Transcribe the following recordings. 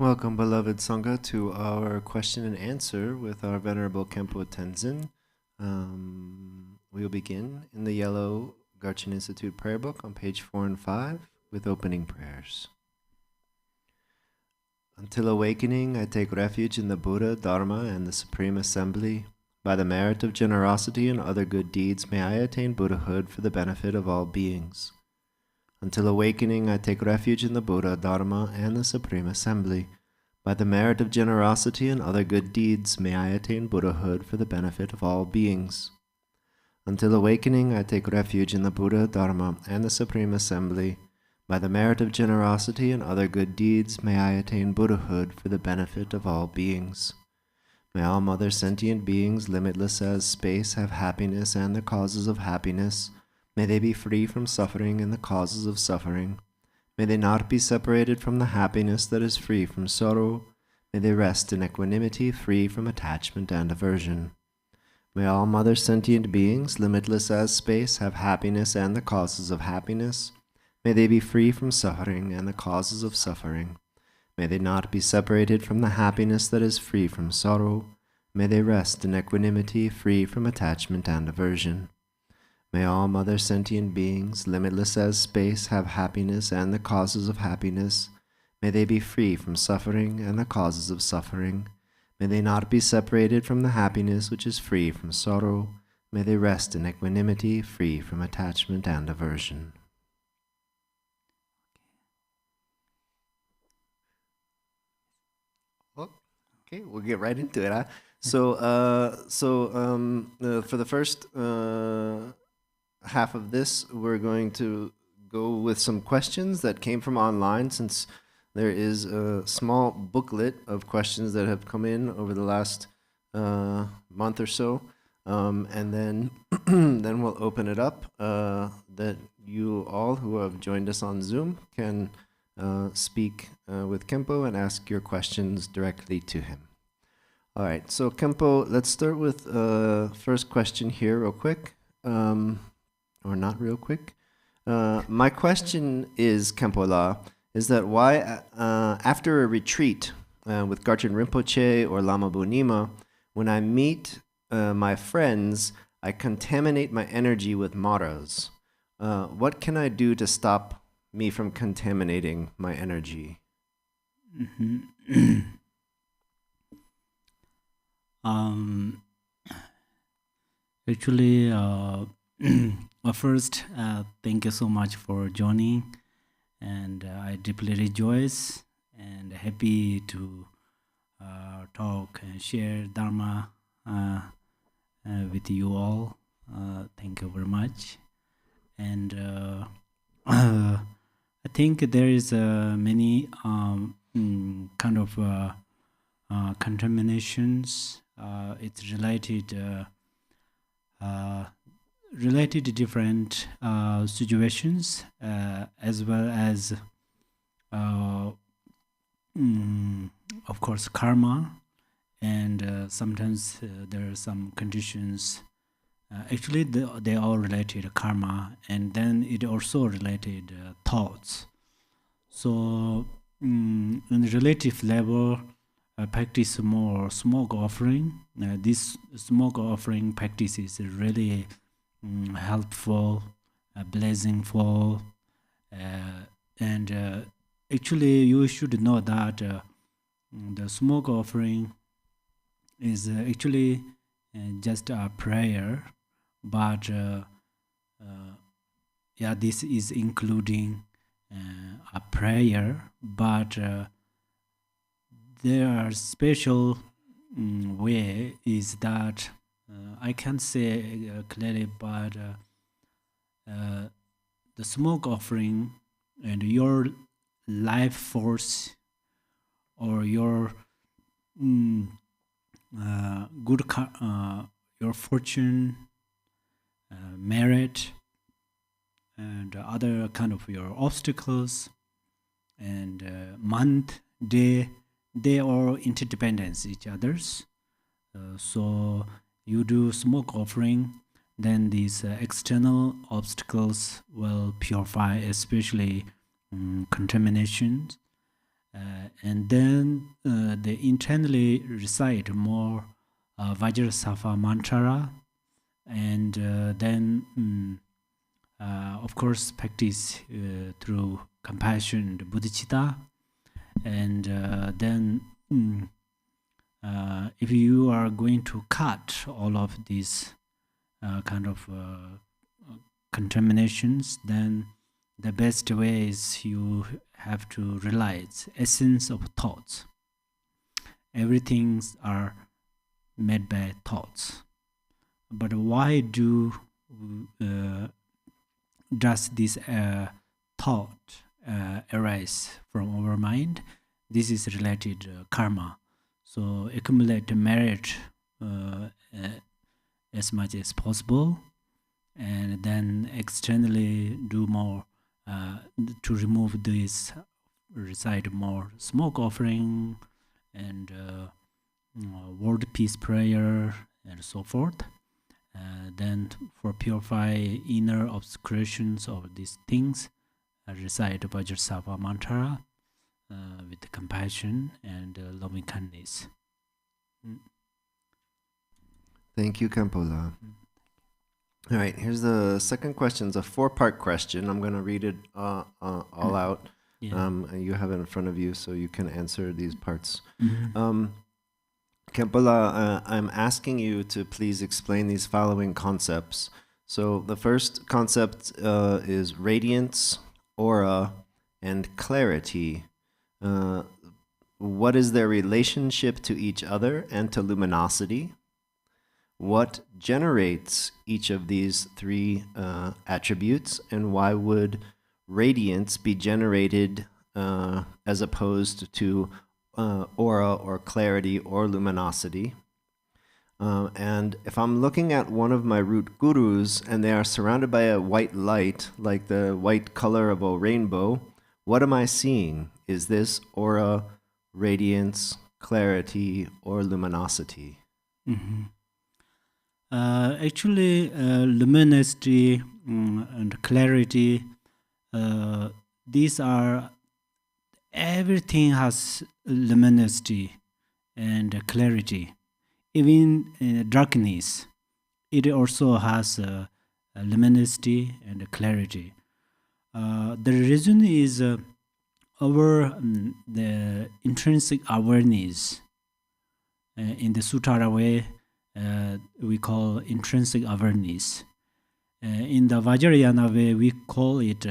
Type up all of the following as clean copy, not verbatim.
Welcome, beloved Sangha, to our question and answer with our Venerable Khenpo Tenzin. We will begin in the yellow Garchin Institute prayer book on page 4 and 5 with opening prayers. Until awakening, I take refuge in the Buddha, Dharma, and the Supreme Assembly. By the merit of generosity and other good deeds, may I attain Buddhahood for the benefit of all beings. Until awakening, I take refuge in the Buddha, Dharma, and the Supreme Assembly. By the merit of generosity and other good deeds, may I attain Buddhahood for the benefit of all beings. Until awakening, I take refuge in the Buddha, Dharma, and the Supreme Assembly. By the merit of generosity and other good deeds, may I attain Buddhahood for the benefit of all beings. May all mother sentient beings, limitless as space, have happiness and the causes of happiness. May they be free from suffering and the causes of suffering. May they not be separated from the happiness that is free from sorrow. May they rest in equanimity, free from attachment and aversion. May all mother sentient beings, limitless as space, have happiness and the causes of happiness. May they be free from suffering and the causes of suffering. May they not be separated from the happiness that is free from sorrow. May they rest in equanimity, free from attachment and aversion. May all mother sentient beings, limitless as space, have happiness and the causes of happiness. May they be free from suffering and the causes of suffering. May they not be separated from the happiness which is free from sorrow. May they rest in equanimity, free from attachment and aversion. Okay, we'll get right into it. Huh? For the first half of this, we're going to go with some questions that came from online, since there is a small booklet of questions that have come in over the last month or so, and then then we'll open it up that you all who have joined us on Zoom can speak with Khenpo and ask your questions directly to him. All right, so Khenpo, let's start with first question here real quick, or not real quick. My question is, Khenpo La, is that why after a retreat with Garchen Rinpoche or Lama Bunima, when I meet my friends, I contaminate my energy with maras. What can I do to stop me from contaminating my energy? Actually, first, thank you so much for joining, and I deeply rejoice and happy to talk and share Dharma with you all. Thank you very much. And I think there is many kind of contaminations. It's related to different situations, as well as of course karma, and sometimes there are some conditions. Actually they are related to karma, and then it also related thoughts. So in the relative level, practice more smoke offering. This smoke offering practice is really helpful, blessingful, and actually you should know that the smoke offering is actually just a prayer, but yeah, this is including a prayer, but there are special way is that I can't say clearly, but the smoke offering and your life force or your your fortune, merit, and other kind of your obstacles, and month, day, they are interdependent each others. So you do smoke offering, then these external obstacles will purify, especially contaminations. and then they internally recite more Vajrasattva mantra, and then of course practice through compassion and bodhicitta, and then if you are going to cut all of these kind of contaminations, then the best way is you have to realize essence of thoughts. Everything's are made by thoughts. But why does this thought arise from our mind? This is related karma. So accumulate merit as much as possible, and then externally do more to remove this, recite more smoke offering and world peace prayer and so forth. Then for purify inner obscurations of these things, recite Vajrasattva mantra with compassion and loving kindness. Thank you, Khenpo. All right, here's the second question. It's a 4-part question. I'm going to read it all out. Yeah. You have it in front of you, so you can answer these parts. Khenpo, I'm asking you to please explain these following concepts. So the first concept is radiance, aura, and clarity. What is their relationship to each other and to luminosity? What generates each of these 3 attributes, and why would radiance be generated as opposed to aura or clarity or luminosity? And if I'm looking at one of my root gurus and they are surrounded by a white light, like the white color of a rainbow, what am I seeing? Is this aura, radiance, clarity, or luminosity? Actually, luminosity and clarity, these are, everything has luminosity and clarity. Even darkness, it also has luminosity and clarity. The reason is our the intrinsic awareness. In the Sutara way, we call intrinsic awareness. In the Vajrayana way, we call it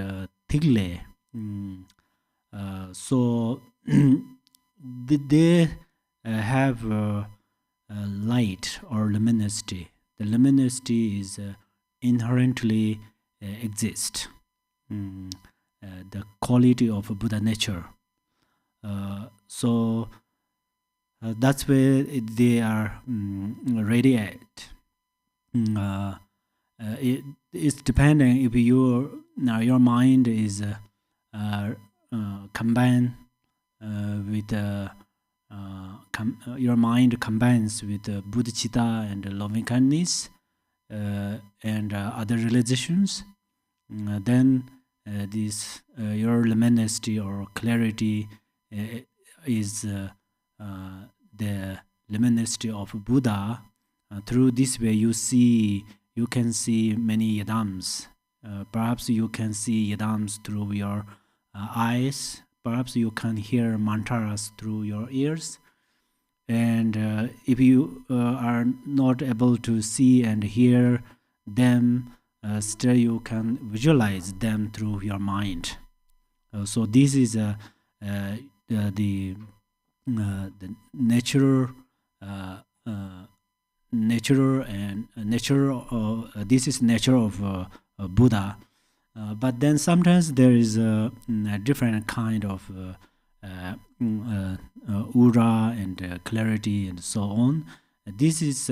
Tigle. So they have light or luminosity. The luminosity is inherently exist. The quality of Buddha nature. So that's where they are radiate. It's depending if your mind is combined with your mind combines with bodhicitta and loving kindness and other realizations, then this your luminosity or clarity is the luminosity of Buddha. Through this way, you can see many yadams. Perhaps you can see yadams through your eyes. Perhaps you can hear mantras through your ears. And if you are not able to see and hear them, still you can visualize them through your mind. So this is the nature this is nature of Buddha. But then sometimes there is a different kind of aura and clarity and so on. This is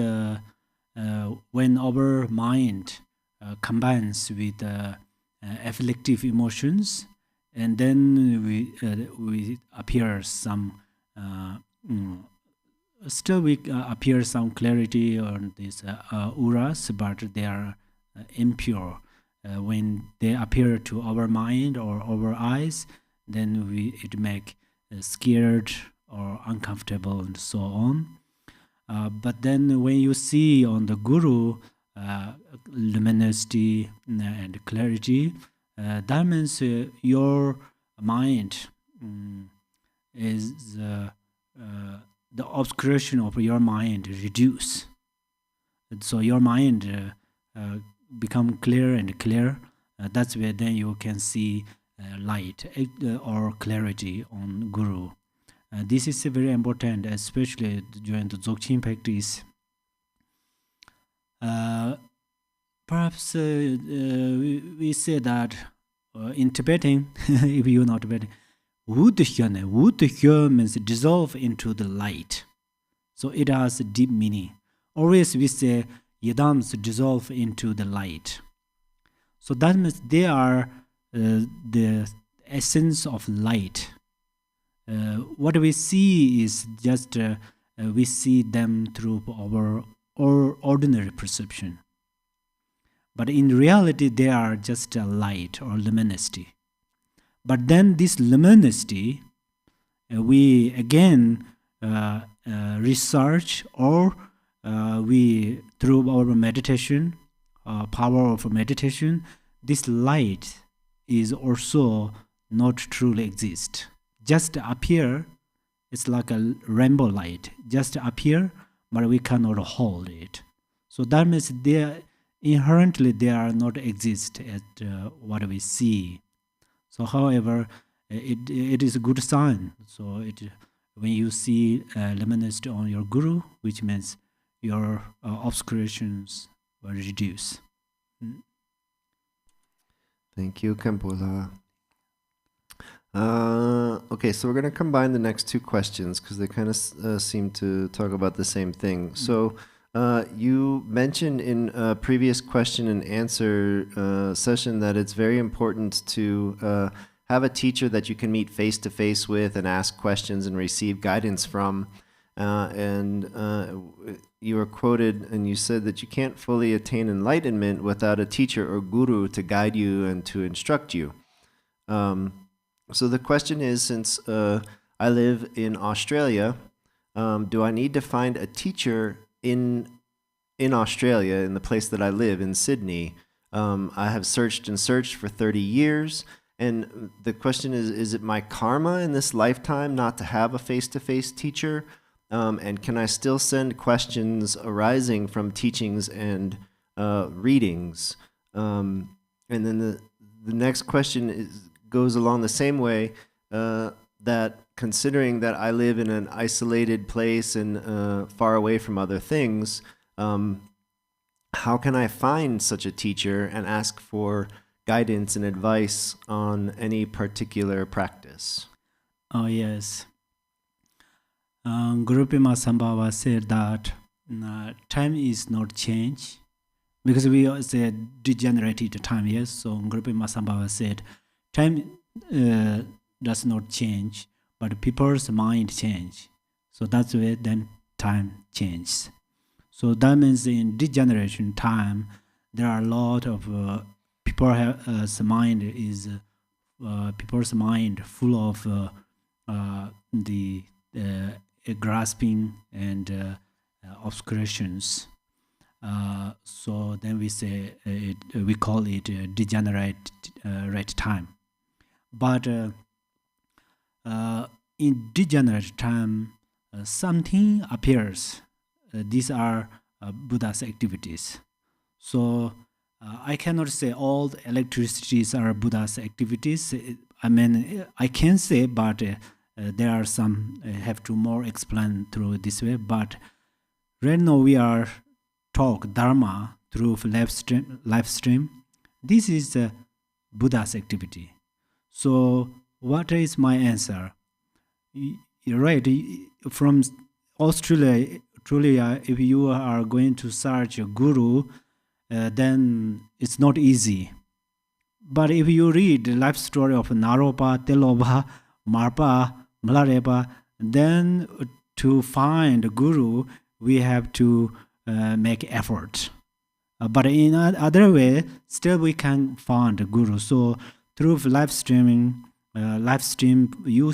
when our mind combines with afflictive emotions, and then we appear some still we appear some clarity on these auras, but they are impure. When they appear to our mind or our eyes, then it make scared or uncomfortable and so on. But then when you see on the Guru luminosity and clarity, that means your mind is the obscuration of your mind reduce. So your mind become clear and clear. That's where then you can see light or clarity on Guru. This is very important, especially during the Dzogchen practice. Perhaps we say that in Tibetan, if you know Tibetan, Wudhyo means dissolve into the light. So it has a deep meaning. Always we say Yadams dissolve into the light. So that means they are the essence of light. What we see is just we see them through our ordinary perception. But in reality, they are just a light or luminosity. But then this luminosity, we again research or we through our meditation, power of meditation, this light is also not truly exist. Just appear, it's like a rainbow light. Just appear, but we cannot hold it. So that means inherently they are not exist at what we see. So however, it is a good sign. So when you see luminosity on your Guru, which means your obscurations will reduce. Thank you, Khenpo. Okay, so we're going to combine the next two questions because they kind of seem to talk about the same thing. So you mentioned in a previous question and answer session that it's very important to have a teacher that you can meet face to face with and ask questions and receive guidance from. You were quoted and you said that you can't fully attain enlightenment without a teacher or guru to guide you and to instruct you. So the question is, since I live in Australia, do I need to find a teacher in Australia, in the place that I live, in Sydney? I have searched and searched for 30 years, and the question is it my karma in this lifetime not to have a face-to-face teacher? And can I still send questions arising from teachings and readings? And then the next question goes along the same way, that considering that I live in an isolated place and far away from other things, how can I find such a teacher and ask for guidance and advice on any particular practice? Oh, yes. Guru Pema Sambhava said that time is not change, because we said degenerated time, yes. So Guru Pema Sambhava said time does not change, but people's mind change. So that's where then time changes. So that means in degeneration time, there are a lot of people's mind is people's mind full of the grasping and obscurations. So then we say we call it degenerate time. But in degenerate time, something appears. These are Buddha's activities. So I cannot say all the electricities are Buddha's activities. I mean, I can say, but there are some have to more explain through this way. But right now we are talk Dharma through live stream. This is Buddha's activity. So what is my answer? You're right. From Australia, if you are going to search a guru, then it's not easy. But if you read the life story of Naropa, Telopa, Marpa, Malarepa, then to find a guru, we have to make effort. But in other way, still we can find a guru. So through live streaming, live stream, you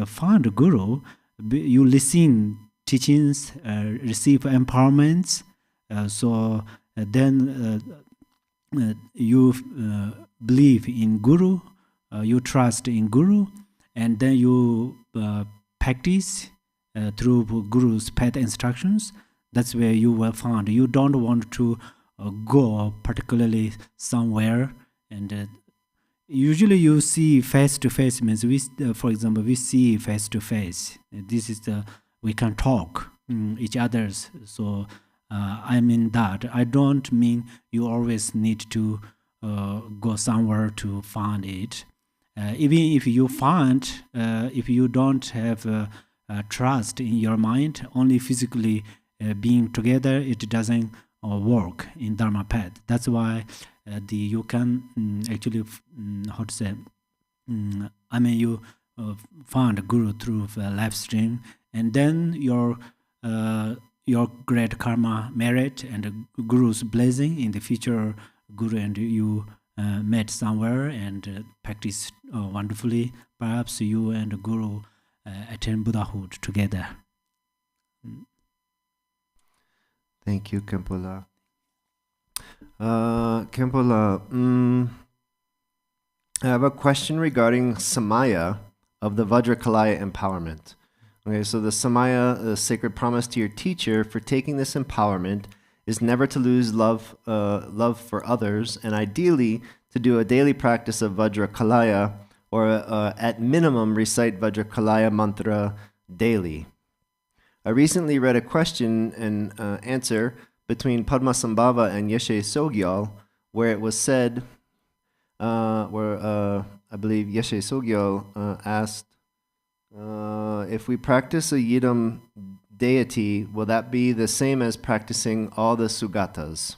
found a guru, you listen teachings, receive empowerments. Then you believe in guru, you trust in guru, and then you practice through guru's path instructions. That's where you will find. You don't want to go particularly somewhere, and usually you see face to face means we, for example, we see face to face. This is we can talk each others. So I mean that. I don't mean you always need to go somewhere to find it. Even if you find, if you don't have trust in your mind, only physically being together, it doesn't work in Dharma path. That's why you can actually, how to say, I mean, you found a guru through live stream, and then your great karma merit and guru's blessing in the future, guru and you met somewhere and practiced wonderfully. Perhaps you and the guru attain Buddhahood together. Thank you, Khenpo. Khenpo, I have a question regarding samaya of the Vajrakalaya empowerment. Okay, so the samaya, the sacred promise to your teacher for taking this empowerment, is never to lose love for others, and ideally to do a daily practice of Vajrakalaya, or at minimum recite Vajrakalaya mantra daily. I recently read a question and answer between Padmasambhava and Yeshe Sogyal, where it was said, I believe Yeshe Sogyal asked, if we practice a Yidam deity, will that be the same as practicing all the Sugatas?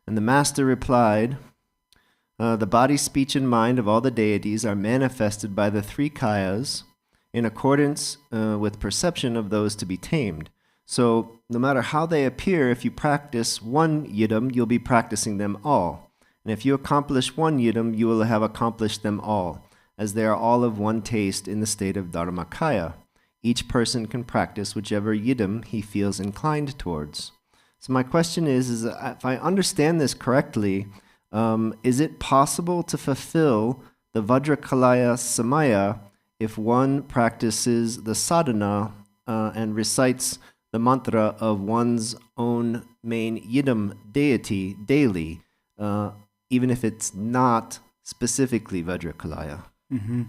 And the master replied, the body, speech, and mind of all the deities are manifested by the three kayas in accordance with perception of those to be tamed. So no matter how they appear, if you practice one Yidam, you'll be practicing them all. And if you accomplish one Yidam, you will have accomplished them all, as they are all of one taste in the state of Dharmakaya. Each person can practice whichever Yidam he feels inclined towards. So my question is if I understand this correctly, is it possible to fulfill the Vajrakalaya samaya if one practices the sadhana and recites the mantra of one's own main Yidam deity daily, even if it's not specifically Vajrakalaya? Mm-hmm.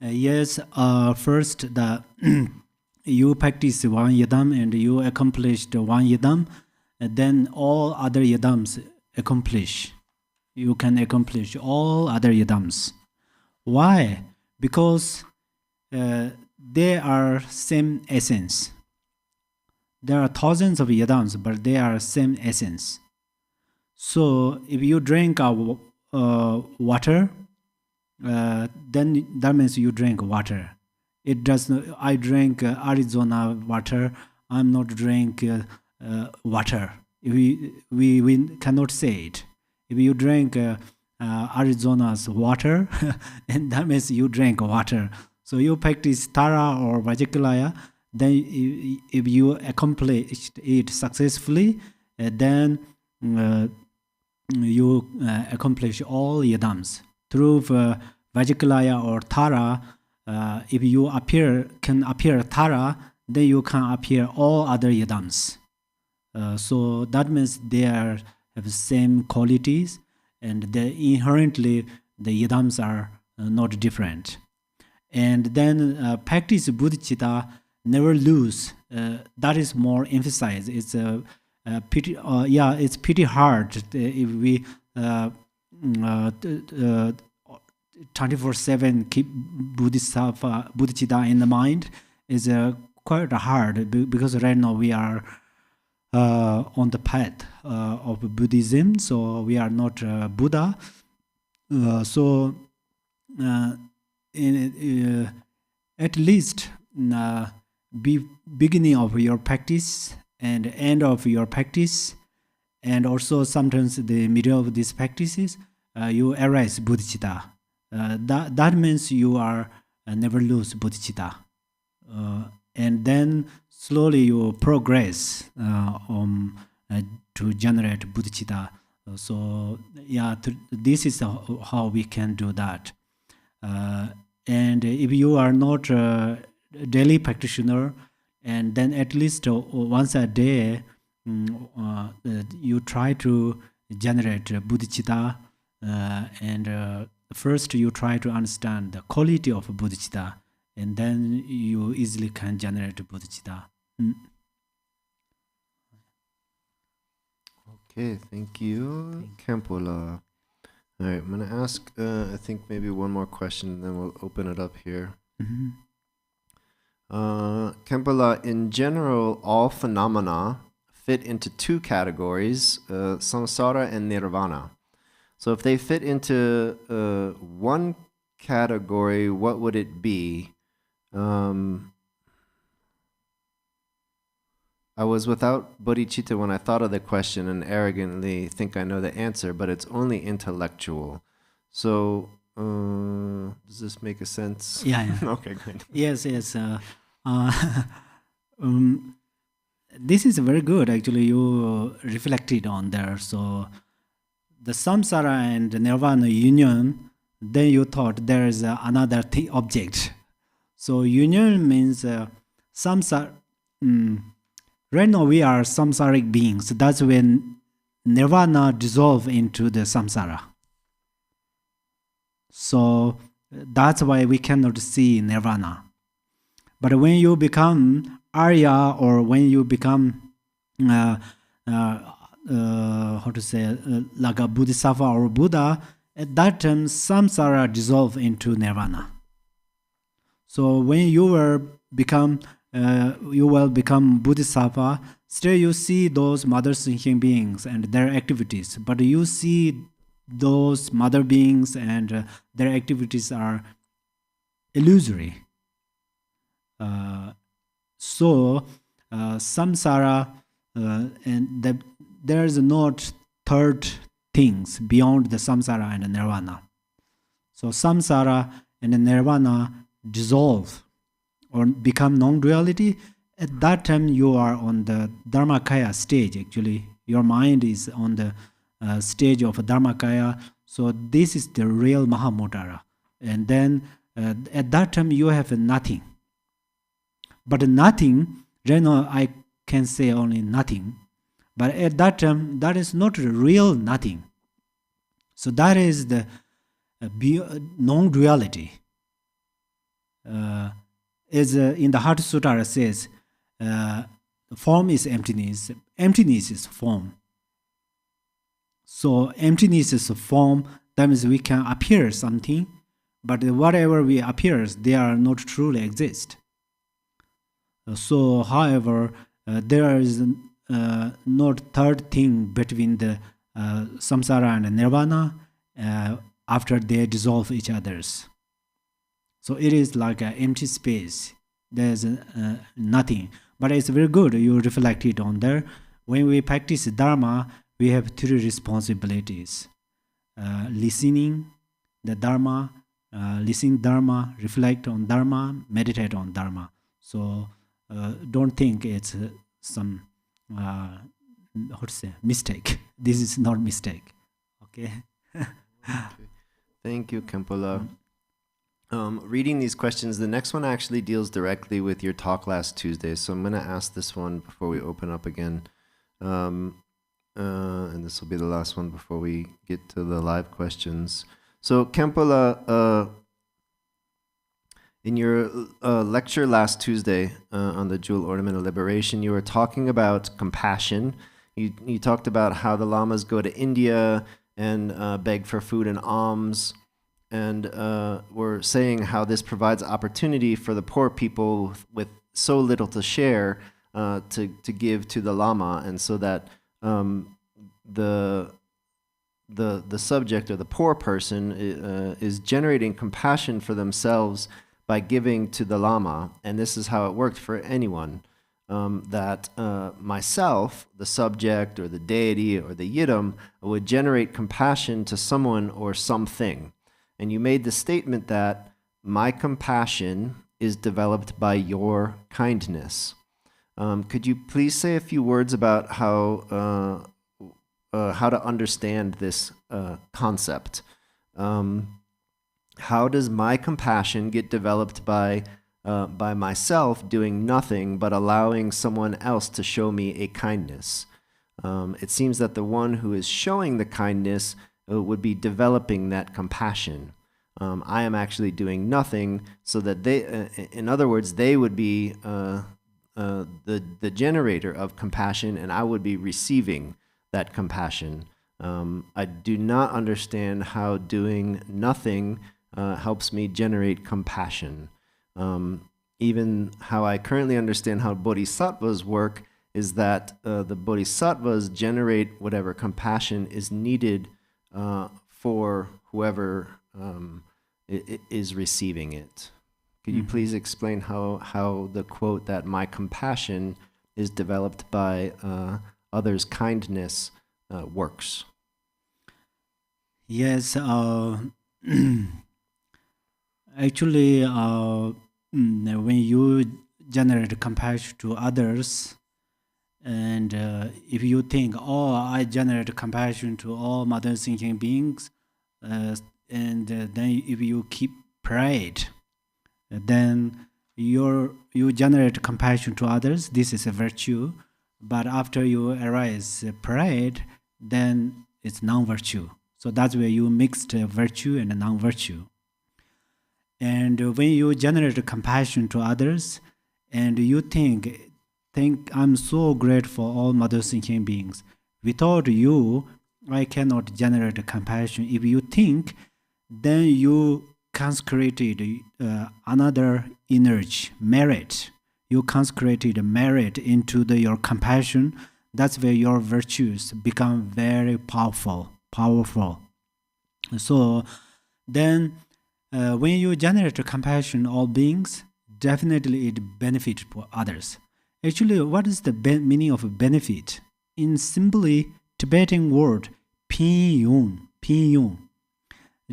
Yes, first you practice one Yidam and you accomplished one Yidam, and then all other Yidams accomplish. You can accomplish all other Yidams. Why? Because they are same essence. There are thousands of Yidams, but they are same essence. So if you drink water, then that means you drink water. It does not. I drink Arizona water. I'm not drink water. We cannot say it. If you drink Arizona's water, and that means you drink water. So you practice Tara or Vajrakalaya, then if you accomplish it successfully, then you accomplish all Yidams. Through Vajrakalaya or Tara, if you can appear Tara, then you can appear all other Yidams. So that means they have the same qualities, and inherently the Yidams are not different. And then practice bodhicitta, never lose. That is more emphasized. It's pretty, it's pretty hard if we 24/7 keep bodhicitta in the mind. Is quite hard because right now we are on the path of Buddhism, so we are not Buddha. So at least beginning of your practice and end of your practice, and also sometimes the middle of these practices, you arise bodhicitta. that means you are never lose bodhicitta. And then slowly you progress to generate bodhicitta. So yeah, this is how we can do that. And if you are not a daily practitioner, and then at least once a day, you try to generate bodhicitta, and first you try to understand the quality of bodhicitta, and then you easily can generate bodhicitta. Okay, thank you, Khenpo. All right, I'm going to ask, I think maybe one more question, and then we'll open it up here. Khenpo, in general, all phenomena fit into two categories, samsara and nirvana. So if they fit into one category, what would it be? I was without bodhicitta when I thought of the question and arrogantly think I know the answer, but it's only intellectual. So, does this make a sense? Yeah. Okay, great. Yes. This is very good. Actually, you reflected on there. So, the samsara and nirvana union, then you thought there is another object. So, union means samsara. Right now we are samsaric beings. That's when nirvana dissolve into the samsara. So that's why we cannot see nirvana. But when you become Arya, or when you become like a Bodhisattva or Buddha, at that time samsara dissolve into nirvana. So when you will become Bodhisattva, still you see those mother thinking beings and their activities, but you see those mother beings and their activities are illusory. So samsara, and there is not third things beyond the samsara and the nirvana. So samsara and the nirvana dissolve or become non-duality. At that time you are on the dharmakaya stage. Actually your mind is on the stage of dharmakaya. So this is the real mahamudara. And then at that time you have nothing. But nothing, right now I can say only nothing, but at that time that is not real nothing. So that is the non-duality. As in the Heart Sutta says, form is emptiness, emptiness is form. So emptiness is a form, that means we can appear something, but whatever we appears, they are not truly exist. So however, there is not third thing between the samsara and nirvana after they dissolve each others. So it is like an empty space. There's nothing. But it's very good you reflected on there. When we practice Dharma, we have three responsibilities. Listening the Dharma, listening Dharma, reflect on Dharma, meditate on Dharma. So don't think it's some mistake. This is not mistake. Okay. Okay. Thank you, Khenpo. Reading these questions, the next one actually deals directly with your talk last Tuesday, so I'm going to ask this one before we open up again. And this will be the last one before we get to the live questions. So, Khenpo, in your lecture last Tuesday on the Jewel Ornament of Liberation, you were talking about compassion. You talked about how the lamas go to India and beg for food and alms, and were saying how this provides opportunity for the poor people with so little to share to give to the lama, and so that the subject or the poor person is generating compassion for themselves by giving to the lama. And this is how it worked for anyone, that myself, the subject or the deity or the yidam, would generate compassion to someone or something. And you made the statement that my compassion is developed by your kindness. Could you please say a few words about how to understand this concept? How does my compassion get developed by myself doing nothing but allowing someone else to show me a kindness? It seems that the one who is showing the kindness would be developing that compassion. I am actually doing nothing, so that they, in other words, they would be the generator of compassion, and I would be receiving that compassion. I do not understand how doing nothing helps me generate compassion. Even how I currently understand how bodhisattvas work is that the bodhisattvas generate whatever compassion is needed for whoever is receiving it. Could you please explain how the quote that my compassion is developed by others' kindness works? Yes, actually, when you generate compassion to others, and if you think, oh, I generate compassion to all mother thinking beings, and then if you keep pride, then you generate compassion to others. This is a virtue. But after you arise pride, then it's non-virtue. So that's where you mixed virtue and non-virtue. And when you generate compassion to others, and you think I'm so grateful for all mother thinking beings. Without you, I cannot generate compassion. If you think, then you consecrated another energy, merit. You consecrated merit into your compassion. That's where your virtues become very powerful. So then when you generate compassion all beings, definitely it benefits for others. Actually, what is the meaning of benefit? In simply Tibetan word, pin yun.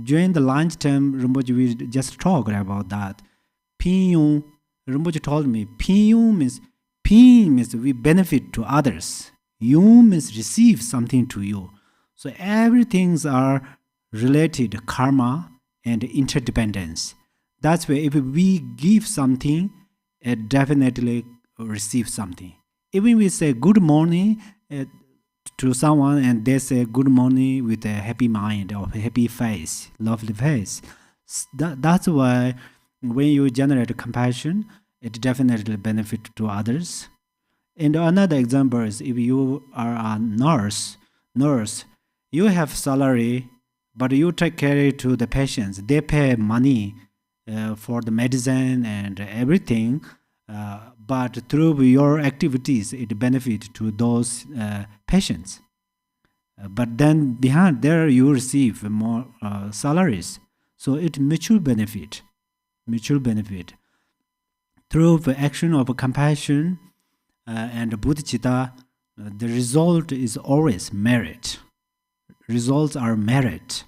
During the lunchtime, Rinpoche, we just talked about that. Pin yun, Rinpoche told me, pin means we benefit to others. Yun means receive something to you. So everything's are related, karma and interdependence. That's where if we give something, it definitely receive something. Even we say good morning to someone and they say good morning with a happy mind or happy face, lovely face. That's why when you generate compassion, it definitely benefits to others. And another example is if you are a nurse, you have salary, but you take care to the patients. They pay money for the medicine and everything. But through your activities, it benefits to those patients. But then behind there, you receive more salaries. So it mutual benefit. Through the action of compassion and bodhicitta, the result is always merit. Results are merit.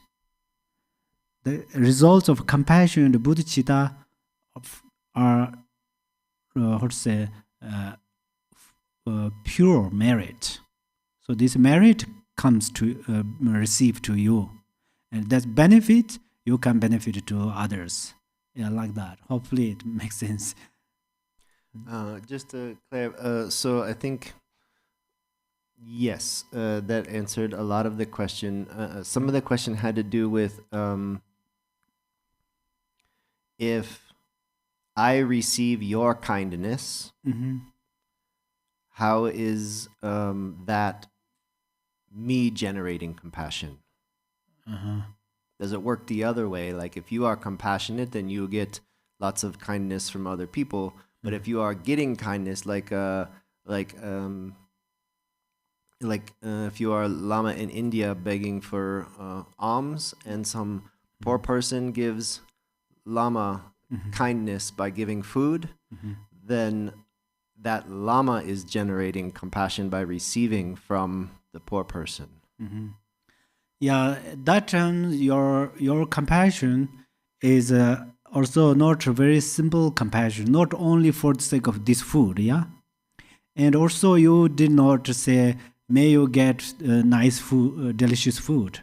The results of compassion and bodhicitta are pure merit. So this merit comes to receive to you, and that benefit you can benefit to others. Yeah, like that. Hopefully it makes sense. Just to clarify, so I think yes, that answered a lot of the question. Some of the question had to do with if I receive your kindness, how is that me generating compassion? Does it work the other way? Like if you are compassionate, then you get lots of kindness from other people. But if you are getting kindness, if you are a lama in India begging for alms, and some poor person gives lama kindness by giving food, then that lama is generating compassion by receiving from the poor person. Yeah, that time your compassion is also not a very simple compassion, not only for the sake of this food, yeah. And also you did not say, may you get nice food, delicious food.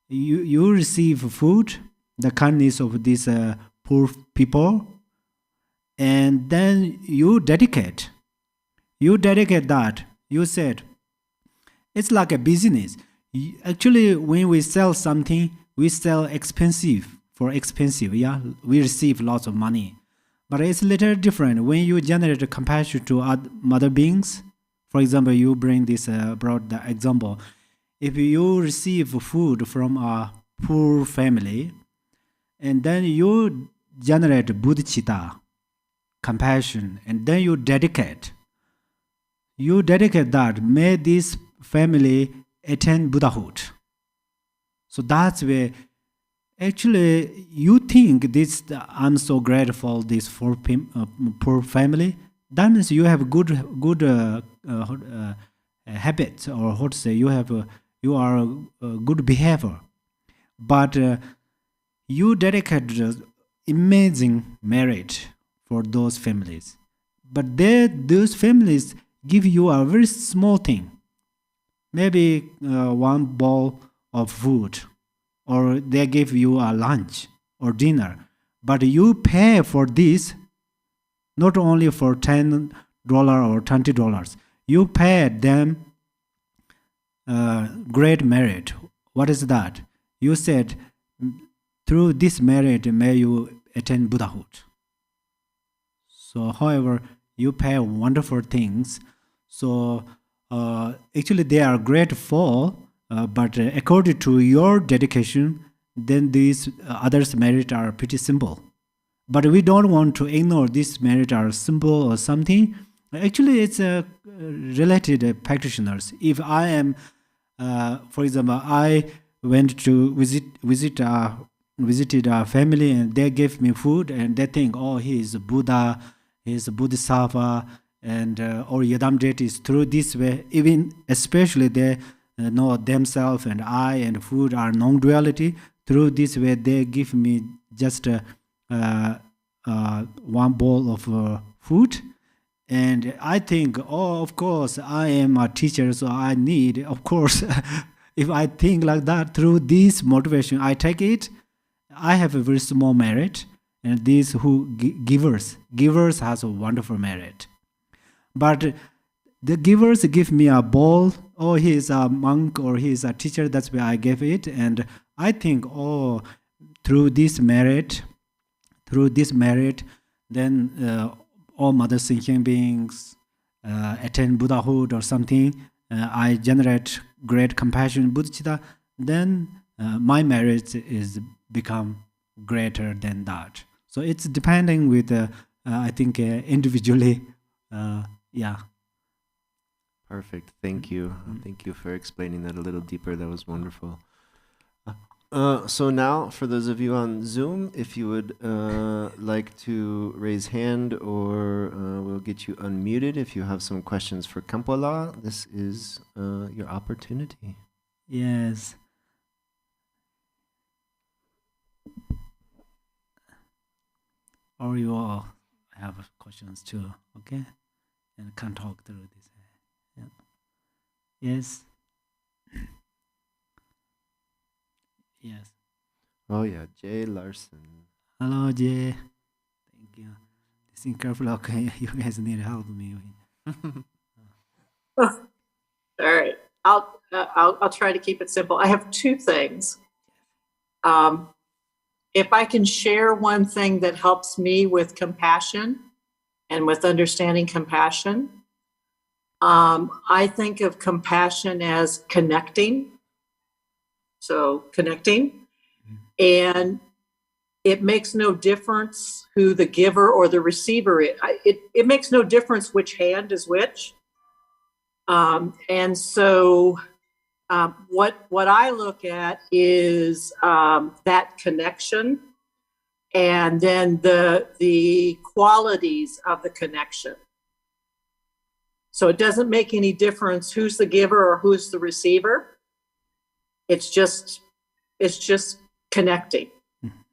You receive food, the kindness of these poor people, and then you dedicate that. You said it's like a business. Actually, when we sell something, we sell expensive for expensive. Yeah, we receive lots of money, but it's a little different when you generate compassion to other beings. For example, you bring this brought the example. If you receive food from a poor family, and then you generate bodhicitta, compassion, and then you dedicate that, may this family attain Buddhahood. So that's where actually you think this, I'm so grateful this poor family. That means you have good habits, or how to say, you are a good behavior. But you dedicate amazing merit for those families. But those families give you a very small thing, maybe one bowl of food, or they give you a lunch or dinner. But you pay for this not only for $10 or $20. You pay them great merit. What is that? You said, through this merit, may you attain Buddhahood. So, however, you pay wonderful things. So, actually, they are grateful, but according to your dedication, then these others' merit are pretty simple. But we don't want to ignore this merit are simple or something. Actually, it's related practitioners. If I am, for example, I went to visited a family, and they gave me food, and they think, oh, he is a Buddha, he is a Bodhisattva, and or Yadam deities. Through this way, even especially they know themselves and I and food are non-duality. Through this way, they give me just one bowl of food, and I think, oh, of course, I am a teacher, so I need, of course, if I think like that, through this motivation, I take it. I have a very small merit, and these who givers has a wonderful merit. But the givers give me a bowl. Oh, he is a monk or he is a teacher. That's why I gave it, and I think, oh, through this merit, then all mother sentient beings attain Buddhahood or something. I generate great compassion, bodhicitta. Then my merit is become greater than that. So it's depending with, I think, individually. Yeah. Perfect. Thank you. Thank you for explaining that a little deeper. That was wonderful. So now, for those of you on Zoom, if you would like to raise hand, or we'll get you unmuted if you have some questions for Khenpo, this is your opportunity. Yes. Or you all have questions too, okay? And can talk through this. Yeah. Yes. Yes. Oh yeah, Jay Larson. Hello, Jay. Thank you. Listen carefully. Okay, you guys need help me. All right, I'll try to keep it simple. I have two things. If I can share one thing that helps me with compassion and with understanding compassion, I think of compassion as connecting. So connecting, and it makes no difference who the giver or the receiver is. It makes no difference which hand is which. And so what I look at is that connection, and then the qualities of the connection. So it doesn't make any difference who's the giver or who's the receiver. It's just connecting.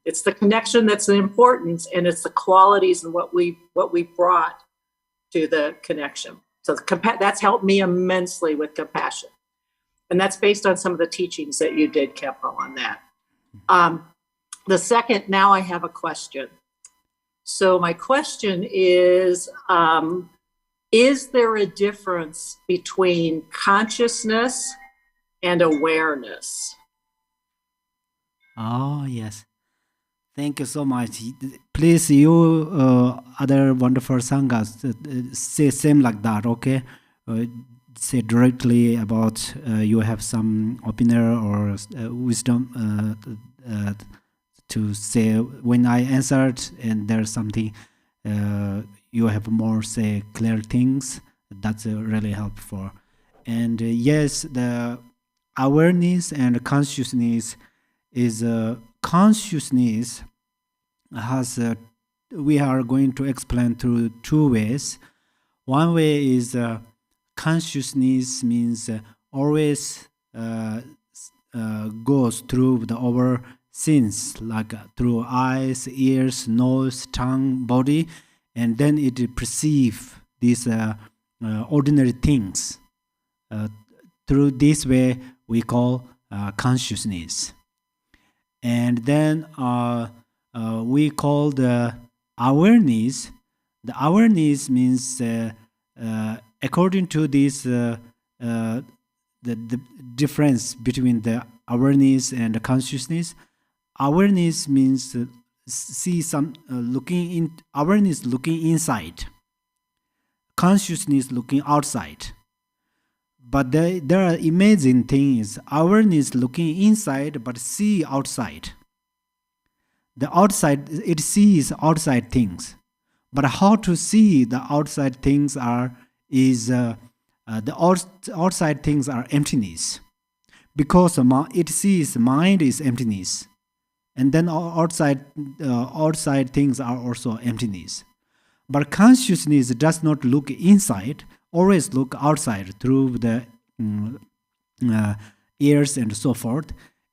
It's the connection that's the importance, and it's the qualities and what we brought to the connection. So that's helped me immensely with compassion. And that's based on some of the teachings that you did, Khenpo, on that. The second, now I have a question. So my question is there a difference between consciousness and awareness? Oh, yes. Thank you so much. Please, you other wonderful sanghas, say same like that, okay? Say directly about you have some opinion or wisdom to say when I answered and there's something you have more say clear things. That's really helpful. And yes, the awareness and consciousness is consciousness has we are going to explain through two ways. One way is consciousness means always goes through our sense, like through eyes, ears, nose, tongue, body, and then it perceives these ordinary things. Through this way we call consciousness. And then we call the awareness. The awareness means, according to this, the difference between the awareness and the consciousness. Awareness means see some looking in. Awareness looking inside. Consciousness looking outside. But there are amazing things. Awareness looking inside, but see outside. The outside, it sees outside things. But how to see the outside things is the outside things are emptiness. Because it sees mind is emptiness. And then outside things are also emptiness. But consciousness does not look inside, always look outside through the ears and so forth.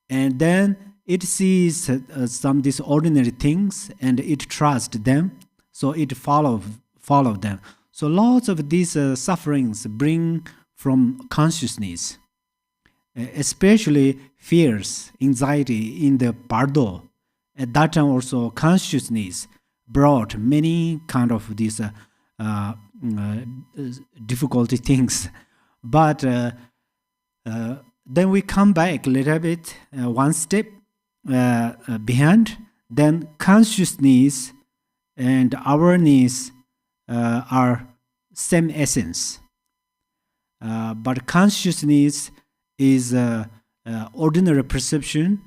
And then it sees some these ordinary things and it trusts them, so it follow them. So lots of these sufferings bring from consciousness, especially fears, anxiety in the bardo. At that time also consciousness brought many kind of these difficulty things. But then we come back a little bit, one step behind. Then consciousness and awareness are same essence. But consciousness is ordinary perception.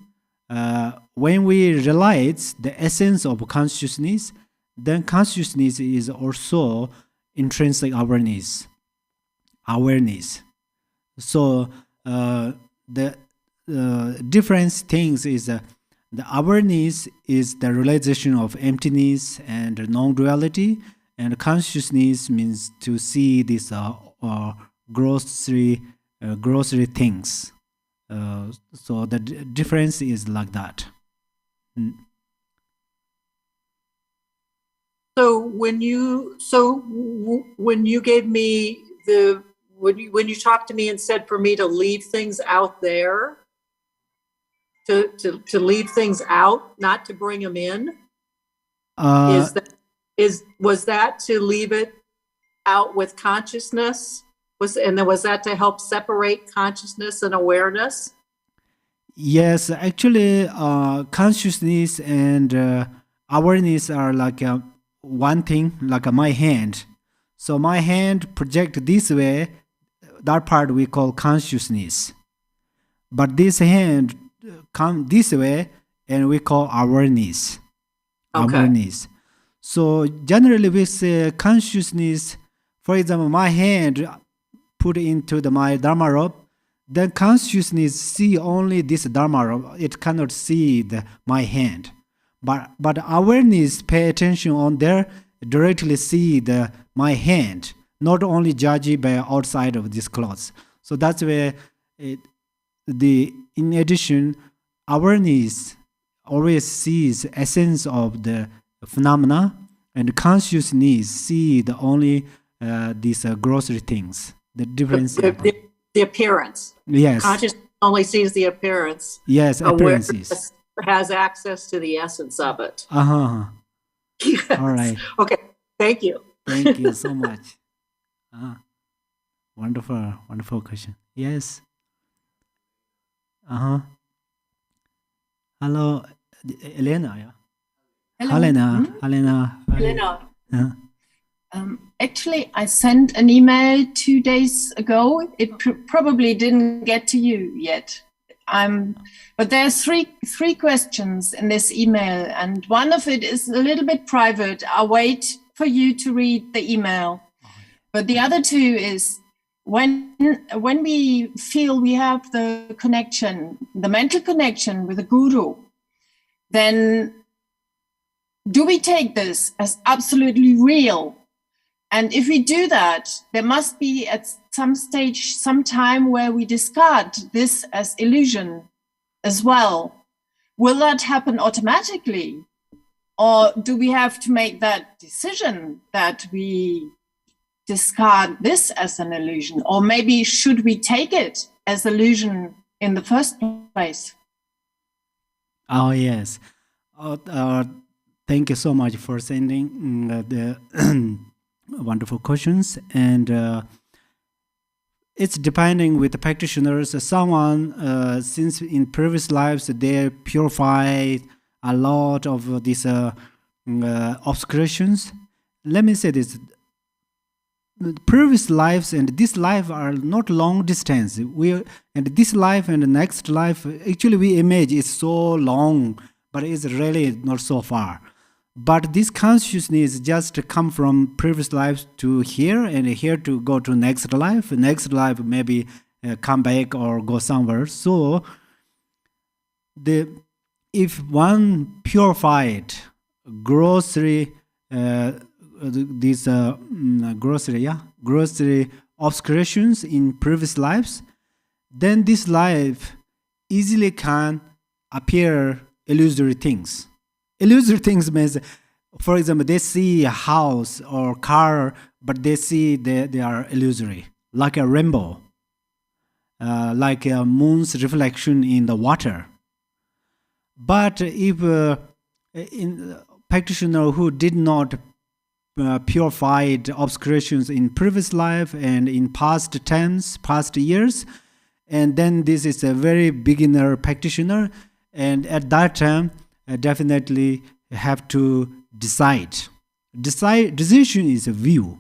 When we realize the essence of consciousness, then consciousness is also intrinsic awareness. So the difference things is the awareness is the realization of emptiness and non-duality, and consciousness means to see these grocery things. So the difference is like that. So when you gave me when you talked to me and said for me to leave things out there, to leave things out, not to bring them in, was that to leave it out with consciousness? Was that to help separate consciousness and awareness? Yes, actually, consciousness and awareness are like one thing, like my hand. So my hand project this way, that part we call consciousness. But this hand come this way, and we call awareness. Okay. Awareness. So generally we say consciousness. For example, my hand put into my dharma rope, then consciousness see only this dharma rope. It cannot see my hand. But awareness pay attention on there, directly see my hand, not only judge it by outside of these clothes. So that's where in addition, awareness always sees essence of the phenomena, and consciousness see the only these grocery things. The difference. The appearance. Yes. Consciousness only sees the appearance. Yes, appearances. Awareness has access to the essence of it. Yes. All right. Okay. Thank you. Thank you so much. Wonderful question. Yes. Hello, Elena. Yeah. Hello. Helena. Actually, I sent an email 2 days ago. It probably didn't get to you yet. But there's three questions in this email, and one of it is a little bit private. I'll wait for you to read the email. But the other two is when we feel we have the connection, the mental connection with the guru, then do we take this as absolutely real? And if we do that, there must be at some stage, some time where we discard this as illusion as well. Will that happen automatically? Or do we have to make that decision that we discard this as an illusion? Or maybe should we take it as illusion in the first place? Oh, yes. Thank you so much for sending the wonderful questions. And it's depending with the practitioners. Someone, since in previous lives, they purified a lot of these obscurations. Let me say this. Previous lives and this life are not long distance. And this life and the next life, actually we image is so long, but it's really not so far. But this consciousness just come from previous lives to here, and here to go to next life maybe come back or go somewhere. So if one purified grocery grocery obscurations in previous lives, then this life easily can appear illusory things. Illusory things means, for example, they see a house or car, but they see they are illusory, like a rainbow, like a moon's reflection in the water. But if in practitioner who did not purified obscurations in previous life and in past times, past years, and then this is a very beginner practitioner, and at that time definitely have to decide. Decision is a view.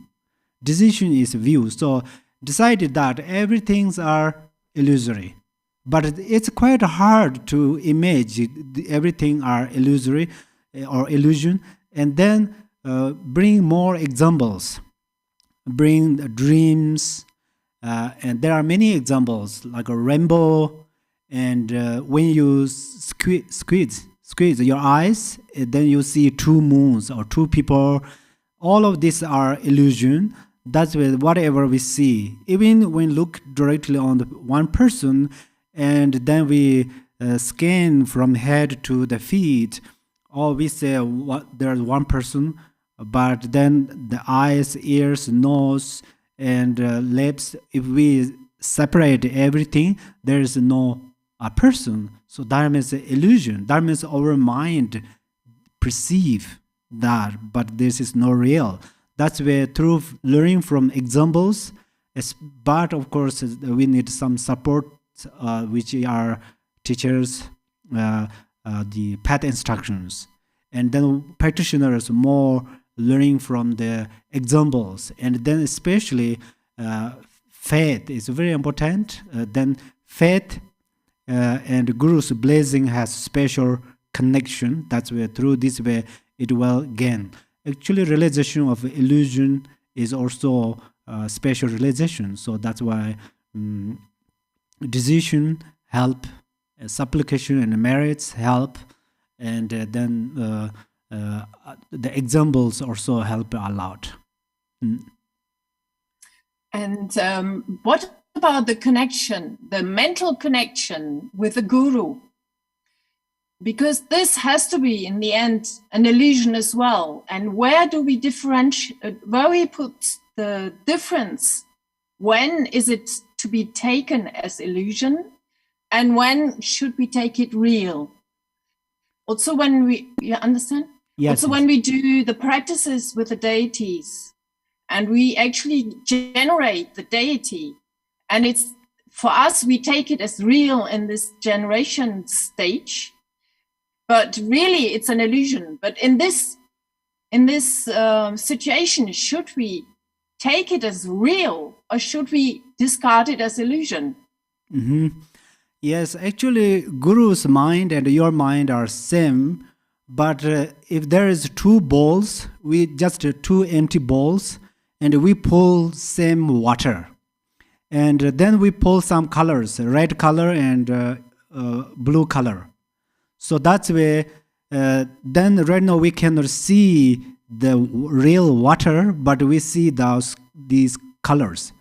So decided that everything's are illusory, but it's quite hard to imagine everything are illusory or illusion, and then bring more examples, bring dreams, and there are many examples like a rainbow, and when you squeeze your eyes, then you see two moons or two people. All of these are illusion. That's whatever we see. Even when we look directly on the one person, and then we scan from head to the feet, or we say there's one person, but then the eyes, ears, nose, and lips, if we separate everything, there is no a person. So that means illusion. That means our mind perceive that, but this is not real. That's where through learning from examples, but of course we need some support, which are teachers, the path instructions, and then practitioners more learning from the examples, and then especially faith is very important. Then faith and Guru's blessing has special connection. That's where through this way it will gain. Actually, realization of illusion is also special realization. So that's why decision help, supplication and merits help, and then the examples also help a lot. And what about the connection, the mental connection with the guru, because this has to be in the end an illusion as well. And where do we differentiate, where we put the difference? When is it to be taken as illusion, and when should we take it real? Also, when we, you understand? Yes. Also, when we do the practices with the deities, and we actually generate the deity, and it's, for us, we take it as real in this generation stage, but really it's an illusion. But in this situation, should we take it as real, or should we discard it as illusion? Mm-hmm. Yes, actually, Guru's mind and your mind are same. But if there is two bowls, we just two empty bowls, and we pull same water, and then we pull some colors, red color and blue color. So that's where then right now we cannot see the real water, but we see these colors.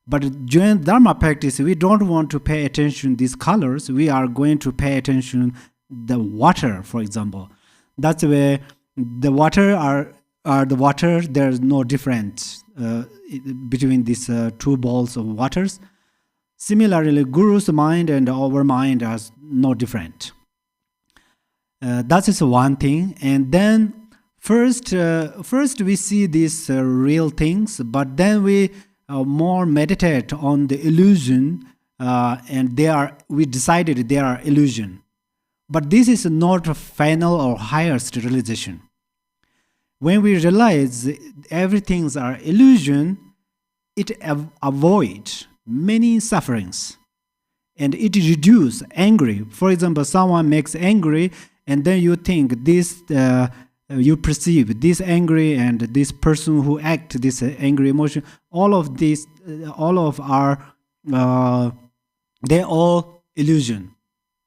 But during Dharma practice, we don't want to pay attention to these colors. We are going to pay attention the water, for example. That's where the water are the water. There's no difference between these two bowls of waters. Similarly, Guru's mind and our mind are no different. That is one thing. And then first we see these real things, but then we more meditate on the illusion, and we decided they are illusion. But this is not a final or highest realization. When we realize everything's are illusion, it avoids many sufferings, and it reduces angry. For example, someone makes angry, and then you think this, you perceive this angry and this person who act this angry emotion. All of these, all of our, they're all illusion.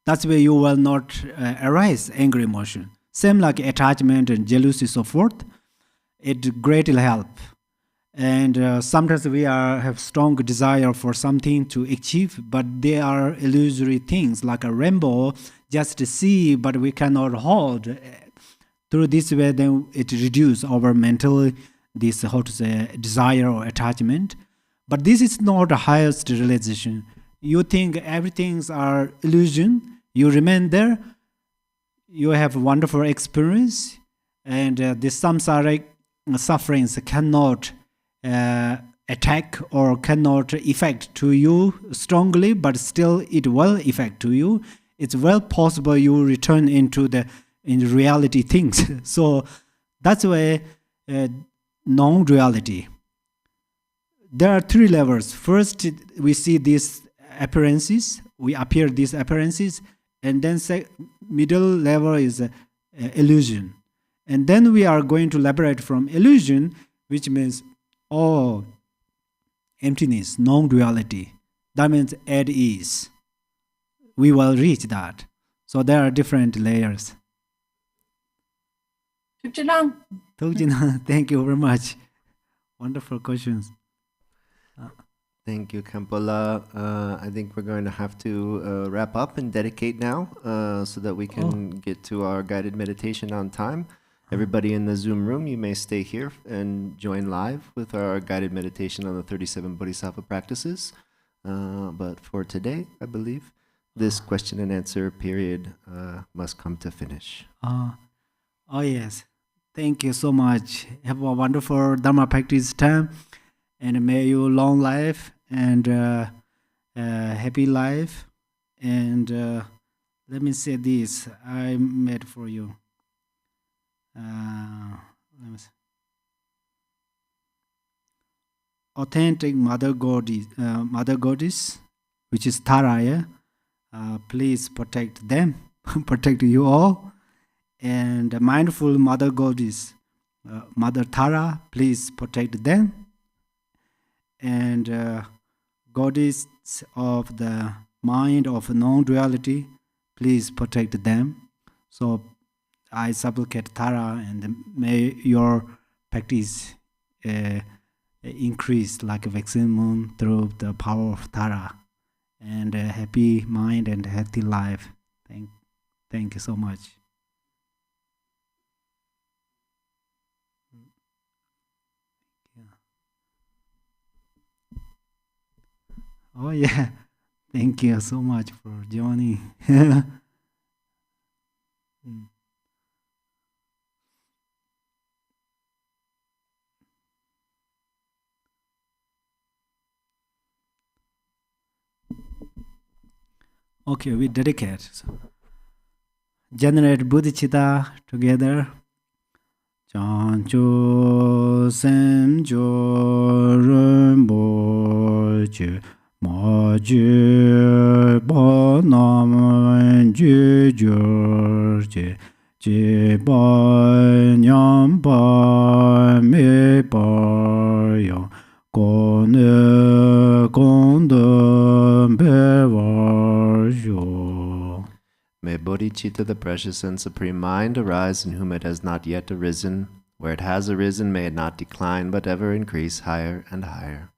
That's where you will not arise angry emotion. Same like attachment and jealousy, so forth. It greatly help. And sometimes we have strong desire for something to achieve, but they are illusory things like a rainbow, just to see, but we cannot hold. Through this way, then it reduces our mental, this, how to say, desire or attachment. But this is not the highest realization. You think everything's are illusion, you remain there, you have a wonderful experience, and the samsaric sufferings cannot attack or cannot affect to you strongly, but still it will affect to you. It's well possible you return into in reality things. So that's why non-duality. There are three levels. First, we see these appearances. We appear these appearances, and then middle level is illusion. And then we are going to liberate from illusion, which means emptiness, non-duality. That means at ease. We will reach that. So there are different layers. Thank you very much. Wonderful questions. Thank you, Khenpo. I think we're going to have to wrap up and dedicate now so that we can get to our guided meditation on time. Everybody in the Zoom room, you may stay here and join live with our guided meditation on the 37 Bodhisattva practices. But for today, I believe, this question and answer period must come to finish. Oh yes. Thank you so much. Have a wonderful Dharma practice time, and may you long life and happy life. And let me say this, I made for you. Let me see. Authentic Mother Goddess, which is Tara, please protect them, protect you all. And mindful Mother Goddess, Mother Tara, please protect them. And Goddess of the mind of non-duality, please protect them. So I supplicate Tara, and may your practice increase like a vaccine moon through the power of Tara, and a happy mind and healthy life. Thank you so much. Oh yeah, thank you so much for joining. Okay, we dedicate. Generate bodhicitta together. Chancho semjo rinpo che ma je ba nam je jor je ba nyam ba me ba yang kone konde be war jo. May bodhicitta, the precious and supreme mind, arise in whom it has not yet arisen. Where it has arisen, may it not decline, but ever increase higher and higher.